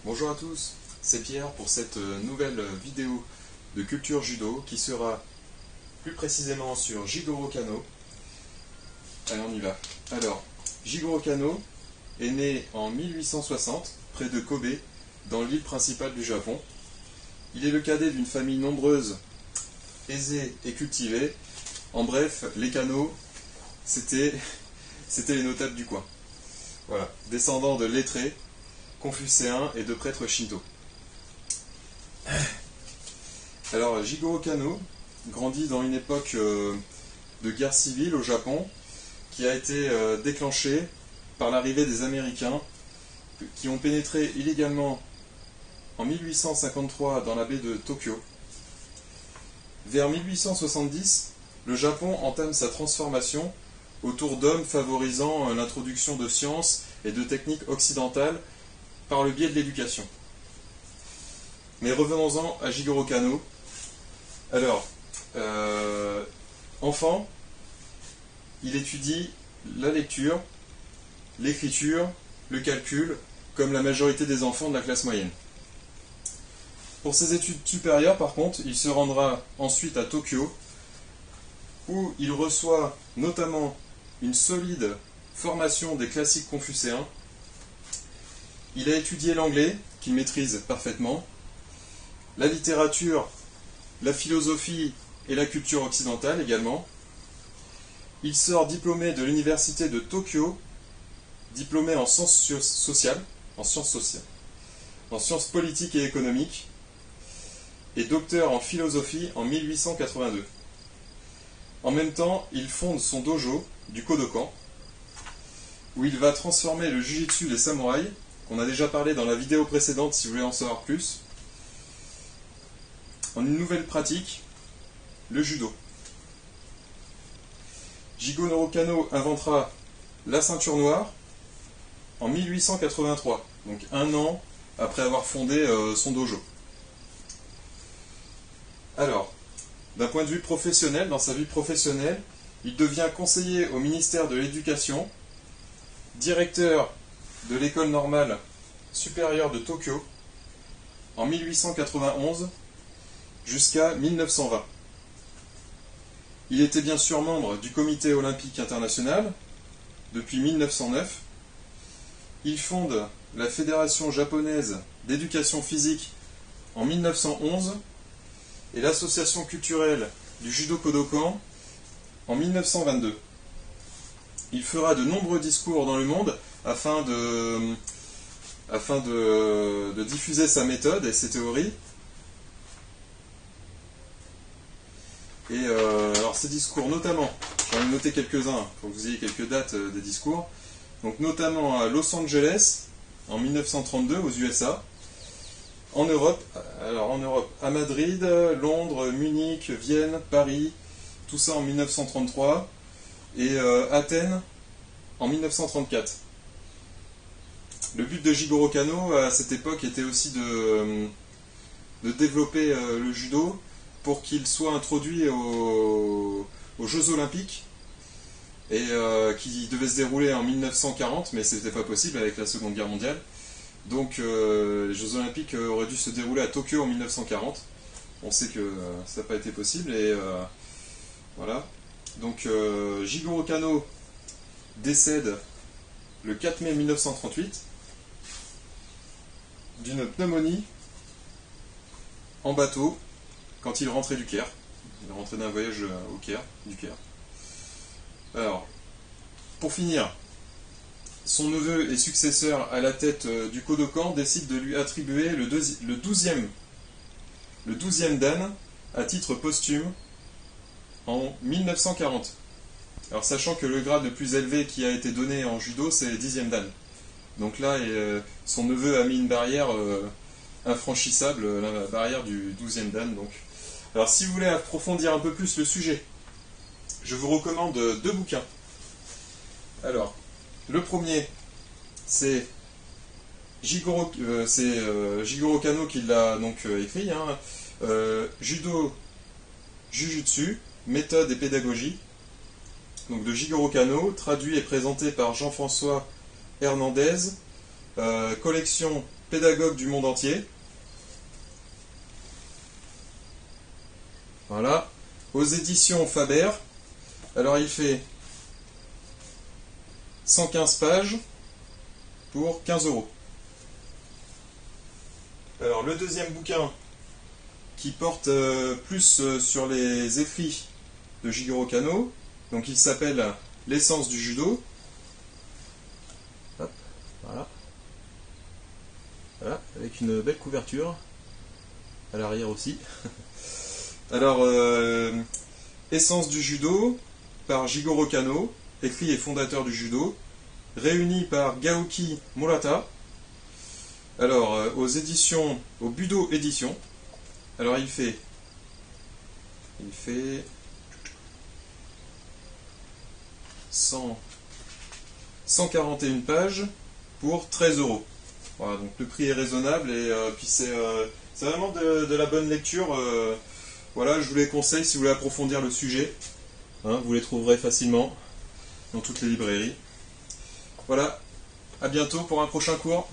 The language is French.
Bonjour à tous, c'est Pierre pour cette nouvelle vidéo de culture judo qui sera plus précisément sur Jigoro Kano. Allez, on y va. Alors, Jigoro Kano est né en 1860 près de Kobe, dans l'île principale du Japon. Il est le cadet d'une famille nombreuse, aisée et cultivée. En bref, les Kano, c'était les notables du coin. Voilà, descendants de lettrés, confucéens et de prêtres shinto. Alors, Jigoro Kano grandit dans une époque de guerre civile au Japon qui a été déclenchée par l'arrivée des Américains qui ont pénétré illégalement en 1853 dans la baie de Tokyo. Vers 1870, le Japon entame sa transformation autour d'hommes favorisant l'introduction de sciences et de techniques occidentales par le biais de l'éducation. Mais revenons-en à Jigoro Kano. Alors, enfant, il étudie la lecture, l'écriture, le calcul, comme la majorité des enfants de la classe moyenne. Pour ses études supérieures, par contre, il se rendra ensuite à Tokyo, où il reçoit notamment une solide formation des classiques confucéens. Il a étudié l'anglais, qu'il maîtrise parfaitement, la littérature, la philosophie et la culture occidentale également. Il sort diplômé de l'université de Tokyo, diplômé en sciences sociales, en sciences politiques et économiques, et docteur en philosophie en 1882. En même temps, il fonde son dojo du Kodokan, où il va transformer le jujitsu des samouraïs, qu'on a déjà parlé dans la vidéo précédente si vous voulez en savoir plus, en une nouvelle pratique, le judo. Jigoro Kano inventera la ceinture noire en 1883, donc un an après avoir fondé son dojo. Alors, d'un point de vue professionnel, dans sa vie professionnelle, il devient conseiller au ministère de l'Éducation, directeur de l'école normale supérieure de Tokyo en 1891 jusqu'à 1920. Il était bien sûr membre du Comité olympique international depuis 1909. Il fonde la Fédération japonaise d'éducation physique en 1911 et l'Association culturelle du Judo Kodokan en 1922. Il fera de nombreux discours dans le monde afin de diffuser sa méthode et ses théories. Et alors ces discours notamment, j'en ai noté quelques-uns pour que vous ayez quelques dates des discours, donc notamment à Los Angeles en 1932 aux USA, en Europe, à Madrid, Londres, Munich, Vienne, Paris, tout ça en 1933, et Athènes en 1934. Le but de Jigoro Kano à cette époque était aussi de développer le judo pour qu'il soit introduit aux Jeux Olympiques, et qui devait se dérouler en 1940, mais c'était pas possible avec la Seconde Guerre mondiale. Donc les Jeux Olympiques auraient dû se dérouler à Tokyo en 1940. On sait que ça n'a pas été possible, et voilà. Donc Jigoro Kano décède le 4 mai 1938 d'une pneumonie en bateau quand il rentrait du Caire. Il rentrait d'un voyage au Caire, du Caire. Alors, pour finir, son neveu et successeur à la tête du Kodokan décide de lui attribuer le 12e dan à titre posthume en 1940. Alors sachant que le grade le plus élevé qui a été donné en judo, c'est le 10e dan. Donc là, son neveu a mis une barrière infranchissable, la barrière du 12e dan. Donc. Alors si vous voulez approfondir un peu plus le sujet, je vous recommande deux bouquins. Alors, le premier, c'est Jigoro Kano qui l'a donc écrit, hein, Judo Jujutsu, méthode et pédagogie, donc de Jigoro Kano, traduit et présenté par Jean-François Hernandez, collection pédagogue du monde entier. Voilà. Aux éditions Faber. Alors il fait 115 pages pour 15 €. Alors le deuxième bouquin qui porte plus sur les écrits de Jigoro Kano, donc il s'appelle L'essence du judo. Hop, voilà. Voilà, avec une belle couverture à l'arrière aussi. Alors, Essence du judo par Jigoro Kano, écrit et fondateur du judo, réuni par Gaoki Murata. Alors, au Budo Édition. Alors, il fait 141 pages pour 13 €. Voilà, donc le prix est raisonnable et puis c'est vraiment de la bonne lecture. Voilà, je vous les conseille si vous voulez approfondir le sujet. Hein, vous les trouverez facilement dans toutes les librairies. Voilà, à bientôt pour un prochain cours.